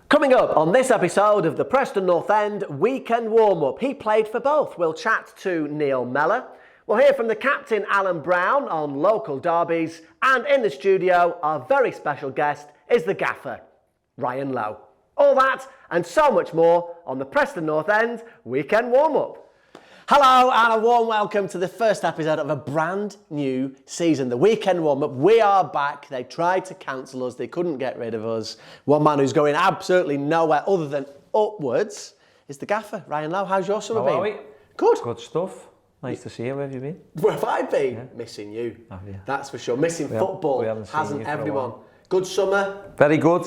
Coming up on this episode of the Preston North End Weekend Warm-Up, he played for both. We'll chat to Neil Mellor. We'll hear from the captain Alan Brown on local derbies. And in the studio, our very special guest is the gaffer, Ryan Lowe. All that and so much more on the Preston North End Weekend Warm-Up. Hello and a warm welcome to the first episode of a brand new season, the Weekend Warm-Up. We are back. They tried to cancel us. They couldn't get rid of us. One man who's going absolutely nowhere other than upwards is the gaffer, Ryan Lowe. How's your summer been? How are we? Good. Good stuff. Nice to see you. Where have you been? Where have I been? Yeah. Missing you. Have you? That's for sure. Missing football, hasn't everyone? Good summer? Very good.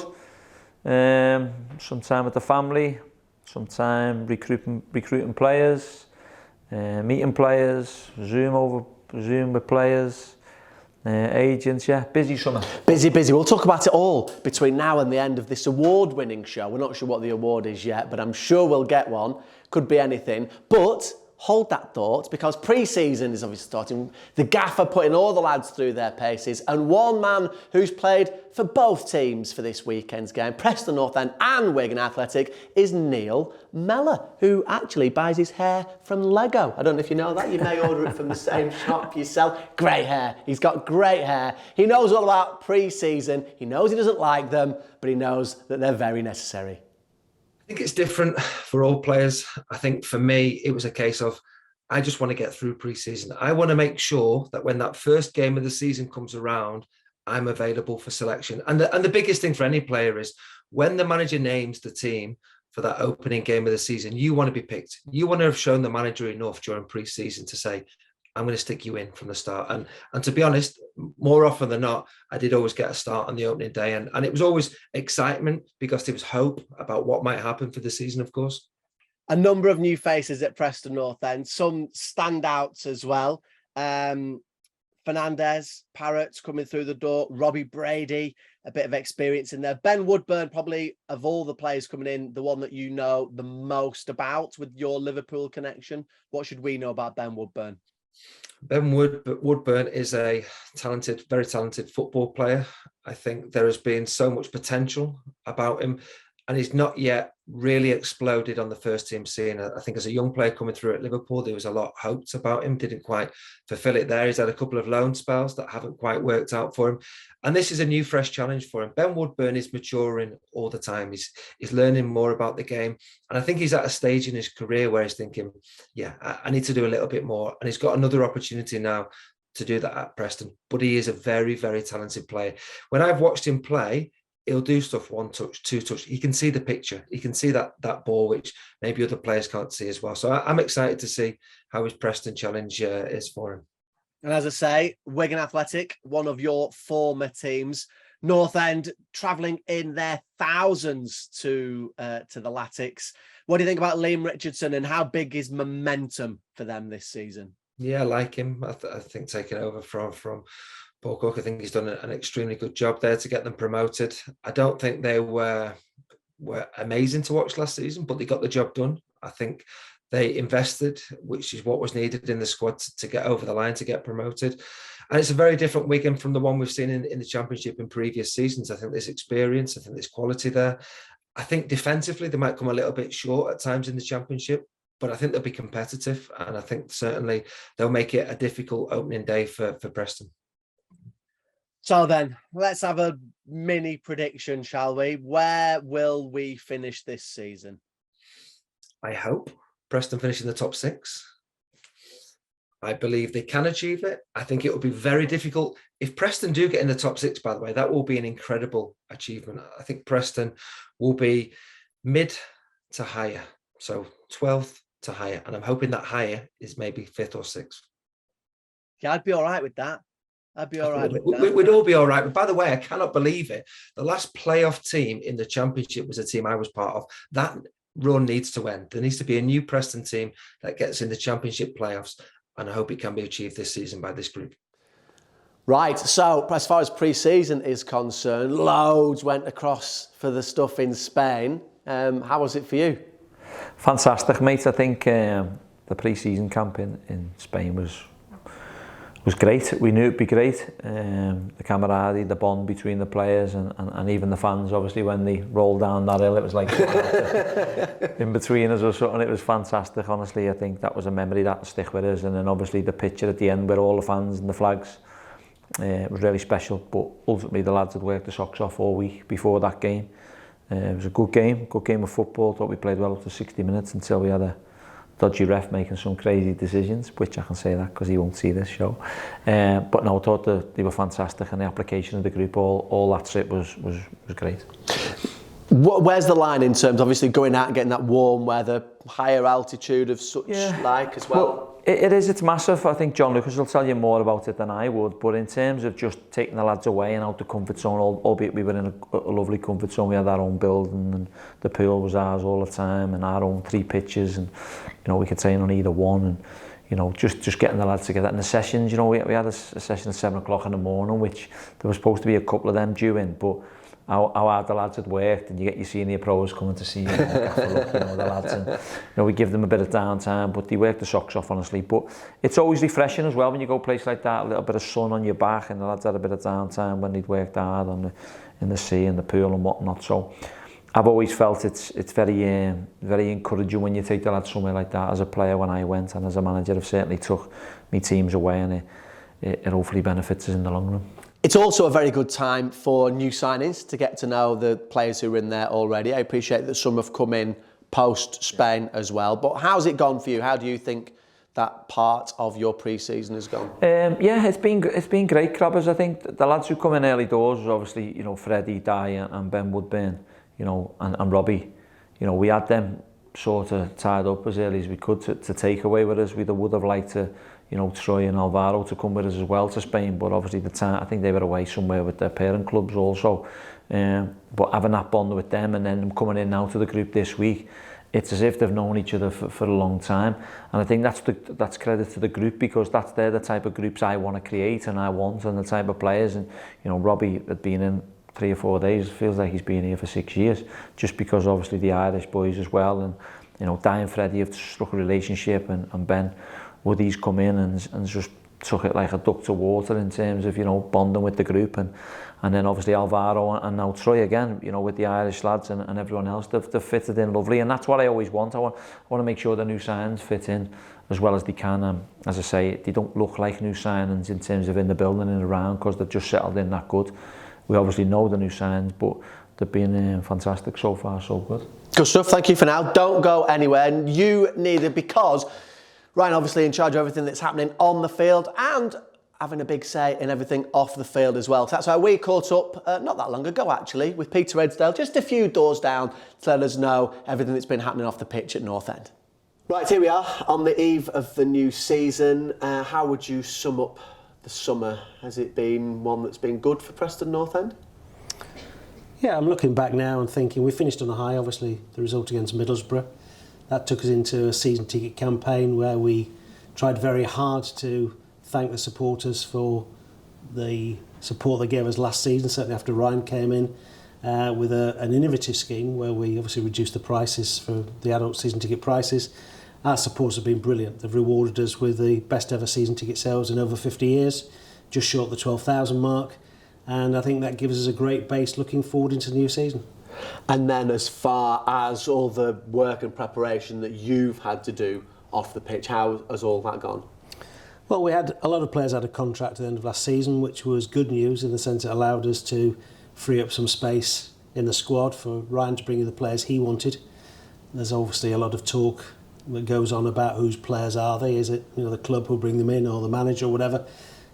Some time with the family, some time recruiting players. Meeting players, Zoom with players, agents, yeah, busy summer. Busy. We'll talk about it all between now and the end of this award-winning show. We're not sure what the award is yet, but I'm sure we'll get one. Could be anything. But hold that thought, because pre-season is obviously starting. The gaffer putting all the lads through their paces, and one man who's played for both teams for this weekend's game, Preston North End and Wigan Athletic, is Neil Mellor, who actually buys his hair from Lego. I don't know if you know that. You may order it from the same shop yourself. Great hair. He's got great hair. He knows all about pre-season. He knows he doesn't like them, but he knows that they're very necessary. I think it's different for all players. I think for me, it was a case of, I just want to get through pre-season. I want to make sure that when that first game of the season comes around, I'm available for selection. And the biggest thing for any player is when the manager names the team for that opening game of the season, you want to be picked. You want to have shown the manager enough during pre-season to say, I'm going to stick you in from the start. And to be honest, more often than not, I did always get a start on the opening day. And it was always excitement because there was hope about what might happen for the season, of course. A number of new faces at Preston North End, some standouts as well. Fernandez, Parrott coming through the door, Robbie Brady, a bit of experience in there. Ben Woodburn, probably of all the players coming in, the one that you know the most about with your Liverpool connection. What should we know about Ben Woodburn? Ben Woodburn is a very talented football player. I think there has been so much potential about him, and he's not yet really exploded on the first team scene. I think as a young player coming through at Liverpool, there was a lot hoped about him, didn't quite fulfill it there. He's had a couple of loan spells that haven't quite worked out for him. And this is a new, fresh challenge for him. Ben Woodburn is maturing all the time. He's learning more about the game. And I think he's at a stage in his career where he's thinking, yeah, I need to do a little bit more. And he's got another opportunity now to do that at Preston. But he is a very, very talented player. When I've watched him play, he'll do stuff one touch, two touch. He can see the picture. He can see that ball, which maybe other players can't see as well. So I'm excited to see how his Preston challenge is for him. And as I say, Wigan Athletic, one of your former teams, North End travelling in their thousands to the Latics. What do you think about Liam Richardson and how big is momentum for them this season? Yeah, I like him. I think taking over from Paul Cook, I think he's done an extremely good job there to get them promoted. I don't think they were amazing to watch last season, but they got the job done. I think they invested, which is what was needed in the squad to get over the line, to get promoted. And it's a very different Wigan from the one we've seen in the Championship in previous seasons. I think there's experience. I think there's quality there. I think defensively, they might come a little bit short at times in the Championship, but I think they'll be competitive. And I think certainly they'll make it a difficult opening day for Preston. So then, let's have a mini prediction, shall we? Where will we finish this season? I hope Preston finish in the top 6. I believe they can achieve it. I think it will be very difficult. If Preston do get in the top 6, by the way, that will be an incredible achievement. I think Preston will be mid to higher. So 12th to higher. And I'm hoping that higher is maybe 5th or 6th. Yeah, I'd be all right with that. I'd be all right with that. We'd all be all right. But by the way, I cannot believe it. The last playoff team in the Championship was a team I was part of. That run needs to end. There needs to be a new Preston team that gets in the Championship playoffs. And I hope it can be achieved this season by this group. Right. So as far as pre-season is concerned, loads went across for the stuff in Spain. How was it for you? Fantastic, mate. I think the pre-season camp in Spain was was great. We knew it'd be great. The camaraderie, the bond between the players and even the fans, obviously, when they rolled down that hill, it was like in between us or something. It was fantastic, honestly. I think that was a memory that will stick with us. And then obviously the picture at the end with all the fans and the flags, it was really special. But ultimately the lads had worked the socks off all week before that game. It was a good game of football. Thought we played well up to 60 minutes until we had a dodgy ref making some crazy decisions, which I can say that because he won't see this show. But no, I thought that they were fantastic, and the application of the group, all that trip was great. Where's the line in terms, obviously, going out and getting that warm weather, higher altitude of such like as well? It's massive. I think John Lucas will tell you more about it than I would, but in terms of just taking the lads away and out the comfort zone, albeit we were in a lovely comfort zone, we had our own building and the pool was ours all the time and our own 3 pitches, and we could train on either one, and just getting the lads together. And the sessions, we had a session at 7 o'clock in the morning, which there was supposed to be a couple of them due in, but how hard the lads had worked, and you get your senior pros coming to see you, the lads, and we give them a bit of downtime, but they work the socks off, honestly. But it's always refreshing as well when you go a place like that, a little bit of sun on your back, and the lads had a bit of downtime when they'd worked hard in the sea and the pool and whatnot. So I've always felt it's very very encouraging when you take the lads somewhere like that. As a player when I went, and as a manager I've certainly took my teams away, and it hopefully benefits us in the long run. It's also a very good time for new signings to get to know the players who are in there already. I appreciate that some have come in post-Spain as well. But how's it gone for you? How do you think that part of your pre-season has gone? It's been great, Crabbers. I think the lads who come in early doors was obviously, Freddie, Dye and Ben Woodburn, and Robbie. We had them sort of tied up as early as we could to take away with us. We would have liked to, Troy and Alvaro to come with us as well to Spain, but obviously the time, I think they were away somewhere with their parent clubs also. But having that bond with them and then them coming in now to the group this week, it's as if they've known each other for a long time. And I think that's credit to the group, because they're the type of groups I want to create and I want, and the type of players. And Robbie had been in 3 or 4 days, it feels like he's been here for 6 years, just because obviously the Irish boys as well, and Di and Freddie have struck a relationship, and Ben Woody's come in and just took it like a duck to water in terms of bonding with the group, and then obviously Alvaro and now Troy again, with the Irish lads and everyone else, they've fitted in lovely, and that's what I always want. I want to make sure the new signings fit in as well as they can. As I say, they don't look like new signings in terms of in the building and around, because they've just settled in that good. We obviously know the new signings, but they've been fantastic so far, so good. Good stuff. Thank you for now. Don't go anywhere, and you neither, because Ryan obviously in charge of everything that's happening on the field and having a big say in everything off the field as well. So that's why we caught up not that long ago actually with Peter Ridsdale, just a few doors down, to let us know everything that's been happening off the pitch at North End. Right, here we are on the eve of the new season. How would you sum up the summer? Has it been one that's been good for Preston North End? Yeah, I'm looking back now and thinking we finished on a high, obviously the result against Middlesbrough. That took us into a season ticket campaign where we tried very hard to thank the supporters for the support they gave us last season, certainly after Ryan came in, with an innovative scheme where we obviously reduced the prices for the adult season ticket prices. Our supporters have been brilliant. They've rewarded us with the best ever season ticket sales in over 50 years, just short of the 12,000 mark. And I think that gives us a great base looking forward into the new season. And then as far as all the work and preparation that you've had to do off the pitch, how has all that gone? Well, we had a lot of players out of contract at the end of last season, which was good news in the sense it allowed us to free up some space in the squad for Ryan to bring in the players he wanted. There's obviously a lot of talk that goes on about whose players are they. Is it the club who'll bring them in, or the manager, or whatever?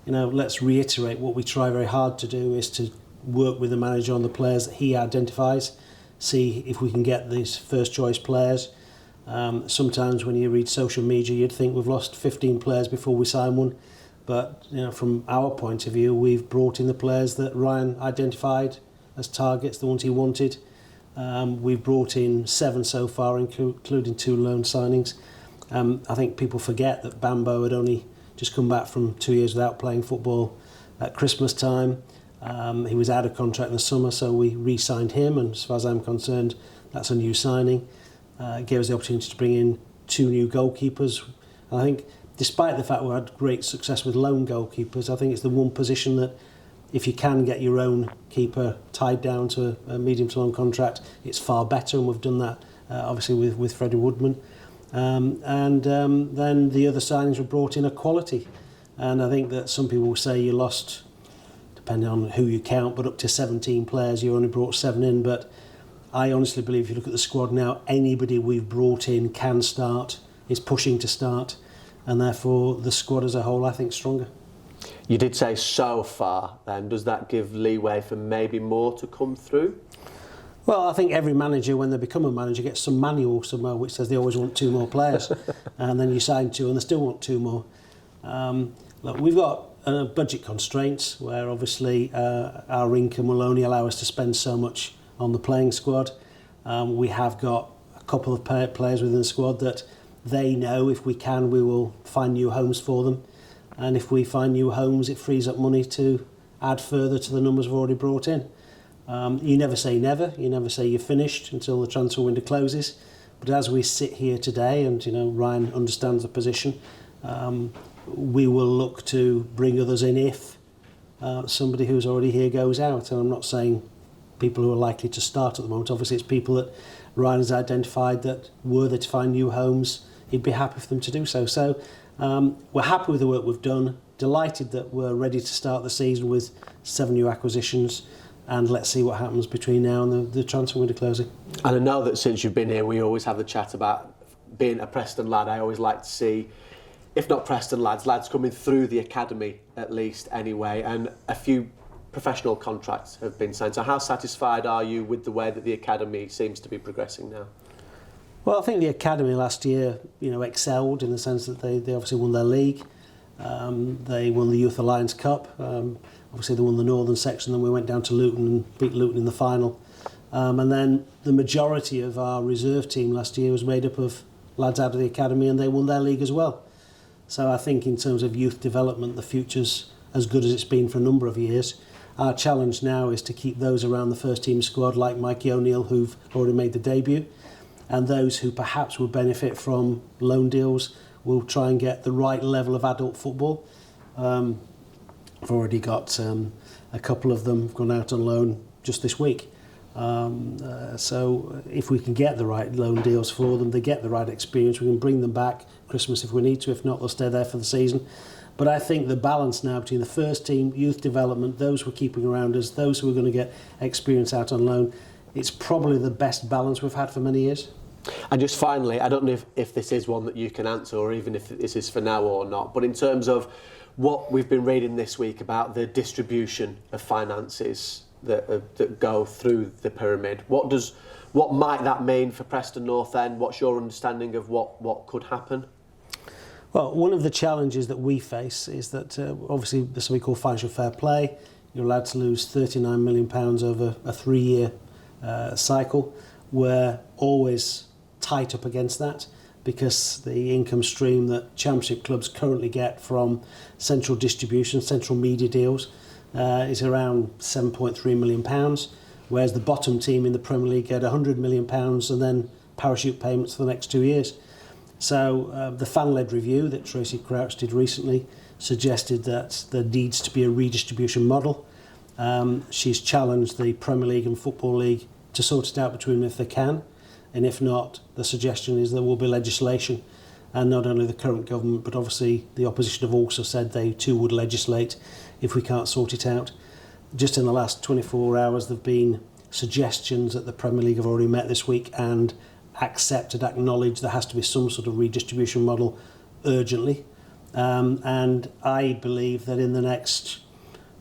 Let's reiterate what we try very hard to do is to work with the manager on the players that he identifies, see if we can get these first choice players. Sometimes when you read social media you'd think we've lost 15 players before we sign one, but from our point of view we've brought in the players that Ryan identified as targets, the ones he wanted. We've brought in 7 so far, including 2 loan signings. I think people forget that Bambo had only just come back from 2 years without playing football at Christmas time. He was out of contract in the summer, so we re-signed him, and as far as I'm concerned, that's a new signing. It gave us the opportunity to bring in 2 new goalkeepers. And I think despite the fact we've had great success with loan goalkeepers, I think it's the one position that if you can get your own keeper tied down to a medium to long contract, it's far better, and we've done that obviously with Freddie Woodman. Then the other signings were brought in a quality, and I think that some people will say you lost, depending on who you count, but up to 17 players, you only brought 7 in, but I honestly believe if you look at the squad now, anybody we've brought in can start, is pushing to start, and therefore the squad as a whole I think is stronger. You did say so far, then does that give leeway for maybe more to come through? Well, I think every manager, when they become a manager, gets some manual somewhere which says they always want 2 more players, and then you sign 2 and they still want 2 more. Look, we've got budget constraints where obviously our income will only allow us to spend so much on the playing squad. We have got a couple of players within the squad that they know if we can, we will find new homes for them. And if we find new homes, it frees up money to add further to the numbers we've already brought in. You never say never, you never say you're finished until the transfer window closes. But as we sit here today, and Ryan understands the position, we will look to bring others in if somebody who's already here goes out. And I'm not saying people who are likely to start at the moment. Obviously, it's people that Ryan has identified that were they to find new homes, he'd be happy for them to do so. So we're happy with the work we've done, delighted that we're ready to start the season with 7 new acquisitions, and let's see what happens between now and the transfer window closing. And I know that since you've been here, we always have the chat about being a Preston lad. I always like to see, if not Preston lads coming through the academy at least anyway, and a few professional contracts have been signed. So how satisfied are you with the way that the academy seems to be progressing now? Well, I think the academy last year, excelled in the sense that they obviously won their league. They won the Youth Alliance Cup. Obviously, they won the northern section. Then we went down to Luton and beat Luton in the final. And then the majority of our reserve team last year was made up of lads out of the academy, and they won their league as well. So I think in terms of youth development, the future's as good as it's been for a number of years. Our challenge now is to keep those around the first team squad, like Mikey O'Neill, who've already made the debut, and those who perhaps would benefit from loan deals. We'll try and get the right level of adult football. I've already got a couple of them gone out on loan just this week. So if we can get the right loan deals for them, they get the right experience, we can bring them back Christmas if we need to. If not, they'll stay there for the season. But I think the balance now between the first team, youth development, those we're keeping around us, those who are going to get experience out on loan, it's probably the best balance we've had for many years. And just finally, I don't know if this is one that you can answer, or even if this is for now or not, but in terms of what we've been reading this week about the distribution of finances that go through the pyramid, what might that mean for Preston North End? What's your understanding of what could happen? Well, one of the challenges that we face is that obviously this is what we call financial fair play. You're allowed to lose £39 million over a 3-year cycle. We're always tight up against that because the income stream that Championship clubs currently get from central distribution, central media deals, is around £7.3 million, whereas the bottom team in the Premier League get £100 million and then parachute payments for the next 2 years. So the fan-led review that Tracy Crouch did recently suggested that there needs to be a redistribution model. She's challenged the Premier League and Football League to sort it out between them if they can, and if not, the suggestion is there will be legislation, and not only the current government but obviously the opposition have also said they too would legislate if we can't sort it out. Just in the last 24 hours there have been suggestions that the Premier League have already met this week and accepted, acknowledged there has to be some sort of redistribution model urgently, and I believe that in the next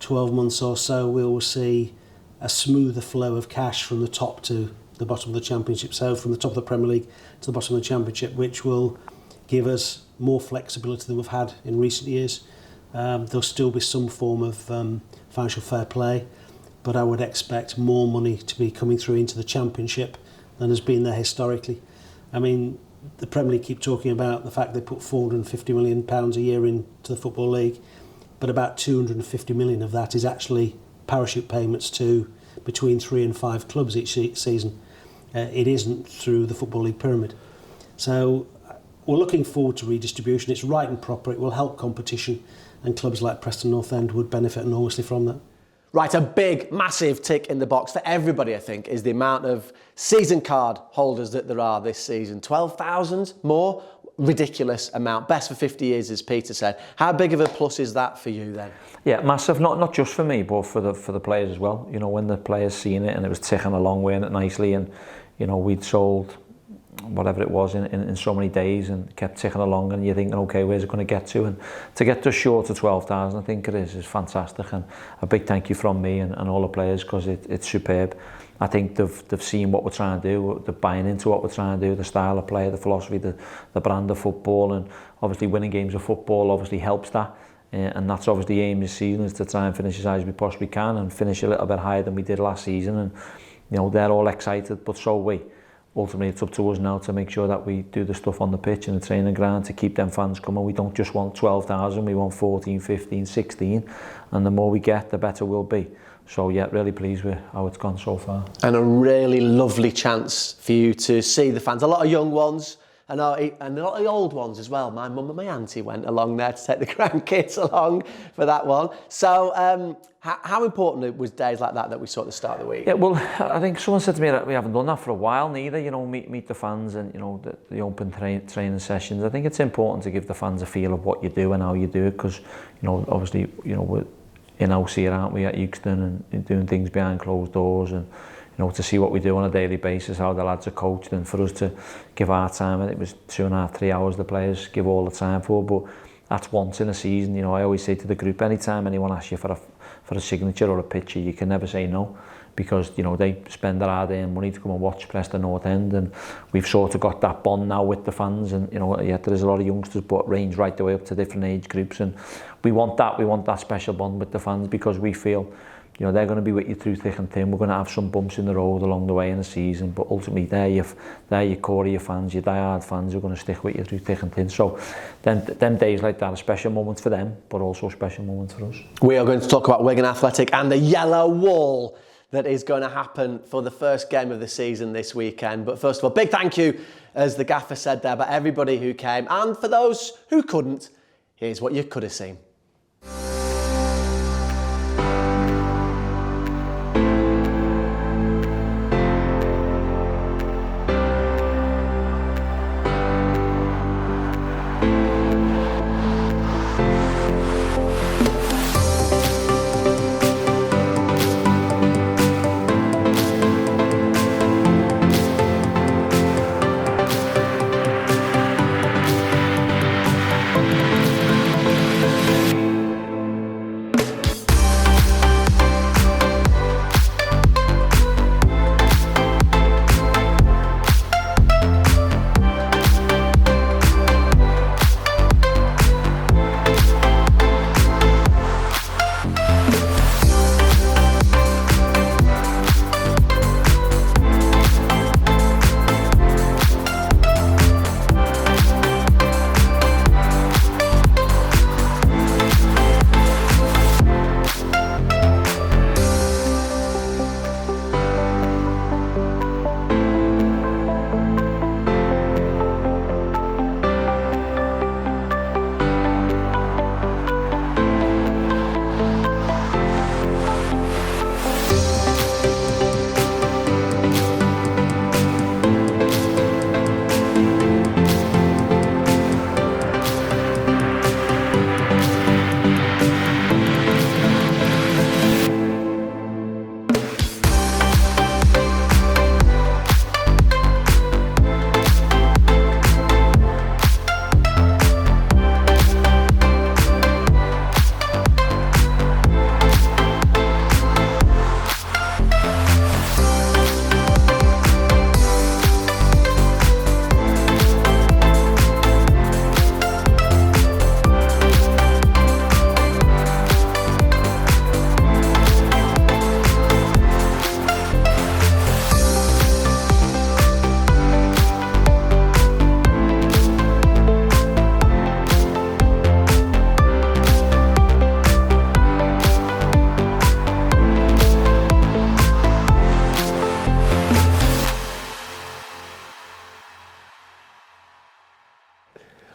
12 months or so we will see a smoother flow of cash from the top to the bottom of the Championship, so from the top of the Premier League to the bottom of the Championship, which will give us more flexibility than we've had in recent years. There'll still be some form of financial fair play, but I would expect more money to be coming through into the Championship than has been there historically. I mean, the Premier League keep talking about the fact they put £450 million a year into the Football League, but about 250 million of that is actually parachute payments to between 3 and 5 clubs each season. It isn't through the Football League pyramid. So we're looking forward to redistribution. It's right and proper. It will help competition, and clubs like Preston North End would benefit enormously from that. Right, a big, massive tick in the box for everybody, I think, is the amount of season card holders that there are this season. 12,000 more? Ridiculous amount. Best for 50 years, as Peter said. How big of a plus is that for you then? Yeah, massive. Not just for me, but for the players as well. You know, when the players seen it and it was ticking along, wearing it nicely, and you know, we'd sold whatever it was in so many days and kept ticking along, and you're thinking, okay, where's it going to get to? And to get just short of 12,000, I think it is fantastic, and a big thank you from me and all the players, because it's superb. I think they've seen what we're trying to do, they're buying into what we're trying to do, the style of play, the philosophy, the brand of football, and obviously winning games of football obviously helps that. And that's obviously the aim this season, is to try and finish as high as we possibly can and finish a little bit higher than we did last season. And you know, they're all excited, but so are we. Ultimately, it's up to us now to make sure that we do the stuff on the pitch and the training ground to keep them fans coming. We don't just want 12,000, we want 14, 15, 16, and the more we get, the better we'll be. So yeah, really pleased with how it's gone so far. And a really lovely chance for you to see the fans. A lot of young ones, and a lot of the old ones as well. My mum and my auntie went along there to take the grandkids along for that one. So how important was days like that we saw at the start of the week? Yeah, well, I think someone said to me that we haven't done that for a while neither, you know, meet the fans and, you know, the open training sessions. I think it's important to give the fans a feel of what you do and how you do it, because, you know, obviously, you know, we're in-house here, aren't we, at Euxton, and doing things behind closed doors, and you know, to see what we do on a daily basis, how the lads are coached, and for us to give our time, and it was 2.5, 3 hours the players give all the time for, but that's once in a season. You know, I always say to the group, anytime anyone asks you for a signature or a picture, you can never say no, because you know, they spend their hard-earned money to come and watch Preston North End, and we've sort of got that bond now with the fans. And you know, yeah, there is a lot of youngsters, but range right the way up to different age groups, and we want that special bond with the fans, because we feel, you know, they're going to be with you through thick and thin. We're going to have some bumps in the road along the way in the season, but ultimately they're your core of your fans, your die-hard fans who are going to stick with you through thick and thin. So them days like that are special moments for them, but also special moments for us. We are going to talk about Wigan Athletic and the yellow wall that is going to happen for the first game of the season this weekend. But first of all, big thank you, as the gaffer said there, about everybody who came, and for those who couldn't, here's what you could have seen.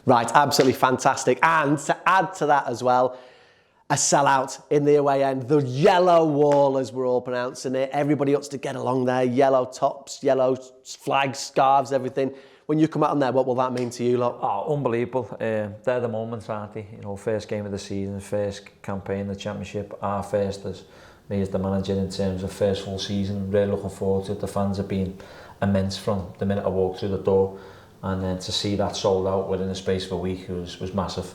Right, absolutely fantastic. And to add to that as well, a sellout in the away end, the yellow wall as we're all pronouncing it. Everybody wants to get along there, yellow tops, yellow flags, scarves, everything. When you come out on there, what will that mean to you lot? Oh, unbelievable. They're the moments, aren't they? You know, first game of the season, first campaign in the championship, our first as me as the manager in terms of first full season. Really looking forward to it. The fans have been immense from the minute I walked through the door, and then to see that sold out within the space of a week was massive.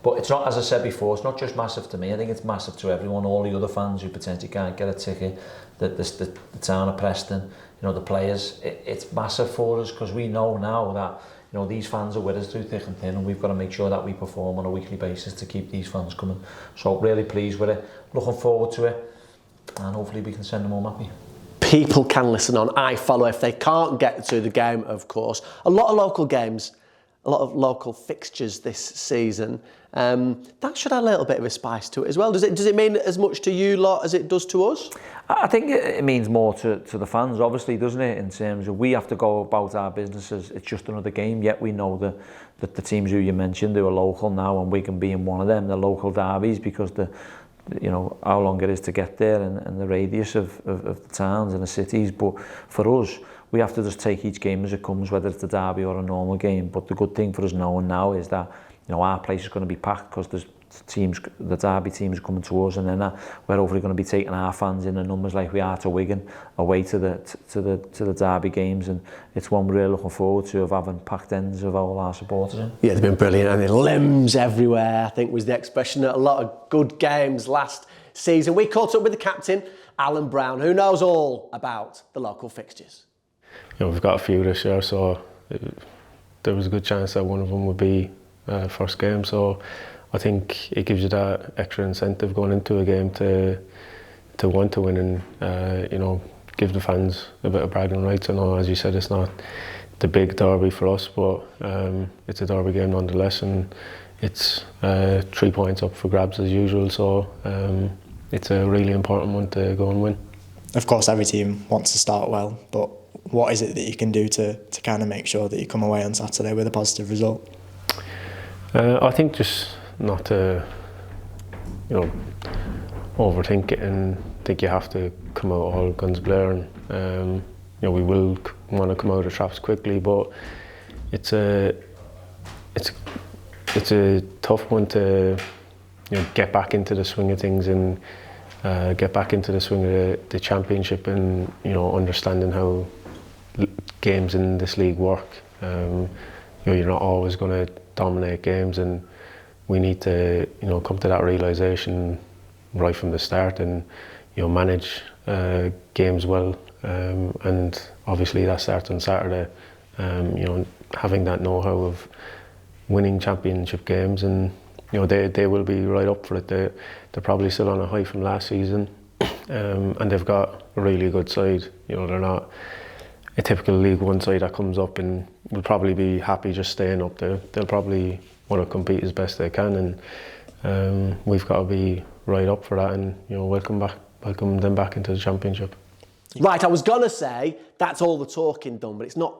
But it's not, as I said before, it's not just massive to me. I think it's massive to everyone, all the other fans who potentially can't get a ticket, the town of Preston, you know, the players. It's massive for us because we know now that, you know, these fans are with us through thick and thin, and we've got to make sure that we perform on a weekly basis to keep these fans coming. So really pleased with it, looking forward to it, and hopefully we can send them home happy. People can listen on iFollow if they can't get to the game, of course. A lot of local games, a lot of local fixtures this season. That should add a little bit of a spice to it as well. Does it mean as much to you lot as it does to us? I think it means more to the fans, obviously, doesn't it? In terms of we have to go about our businesses. It's just another game. Yet we know that the teams who you mentioned, who are local now, and Wigan being one of them, the local derbies, because you know how long it is to get there and the radius of the towns and the cities. But for us, we have to just take each game as it comes, whether it's a derby or a normal game. But the good thing for us knowing now is that, you know, our place is going to be packed because there's teams, the derby teams are coming to us, and then we're hopefully going to be taking our fans in the numbers like we are to Wigan away to the derby games, and it's one we're really looking forward to, of having packed ends of all our supporters in. Yeah, they've been brilliant, and limbs everywhere, I think was the expression at a lot of good games last season. We caught up with the captain, Alan Brown, who knows all about the local fixtures. You know, we've got a few this year, so there was a good chance that one of them would be first game. So I think it gives you that extra incentive going into a game to want to win and you know, give the fans a bit of bragging rights. I know, as you said, it's not the big derby for us, but it's a derby game nonetheless, and it's 3 points up for grabs as usual. So it's a really important one to go and win. Of course, every team wants to start well, but what is it that you can do to kind of make sure that you come away on Saturday with a positive result? I think just not to, you know, overthink it and think you have to come out all guns blaring. You know, we will want to come out of traps quickly, but it's a tough one to, you know, get back into the swing of things and get back into the swing of the championship, and, you know, understanding how games in this league work. You know, you're not always going to dominate games, and we need to, you know, come to that realisation right from the start, and, you know, manage games well. And obviously that starts on Saturday. You know, having that know-how of winning championship games, and, you know, they will be right up for it. They're probably still on a high from last season, and they've got a really good side. You know, they're not a typical League One side that comes up and will probably be happy just staying up there. They'll probably want to compete as best they can, and we've got to be right up for that, and, you know, welcome them back into the championship. Right, I was gonna say that's all the talking done, but it's not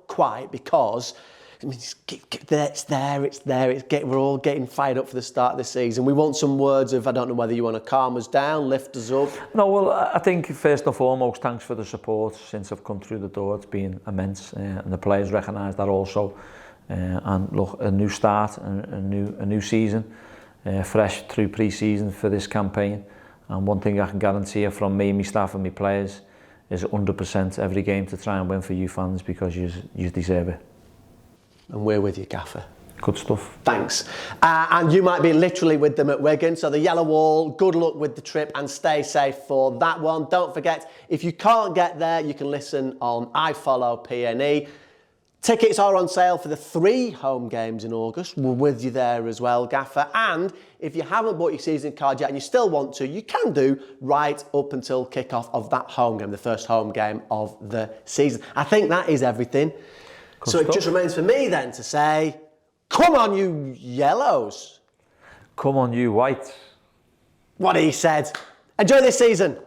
quite, because I mean, it's there. We're all getting fired up for the start of the season. We want some words of, I don't know whether you want to calm us down, lift us up. No, well, I think first and foremost, thanks for the support since I've come through the door. It's been immense, and the players recognise that also. And look, a new start, a new season, fresh through pre-season for this campaign. And one thing I can guarantee you from me, my staff and my players is 100% every game to try and win for you fans, because you deserve it. And we're with you, Gaffer. Good stuff. Thanks. And you might be literally with them at Wigan, so the yellow wall, good luck with the trip and stay safe for that one. Don't forget, if you can't get there, you can listen on iFollow PNE. Tickets are on sale for the 3 home games in August. We're with you there as well, Gaffer. And if you haven't bought your season card yet and you still want to, you can do right up until kick-off of that home game, the first home game of the season. I think that is everything. Good so stuff. It just remains for me then to say, come on, you yellows. Come on, you whites. What he said. Enjoy this season.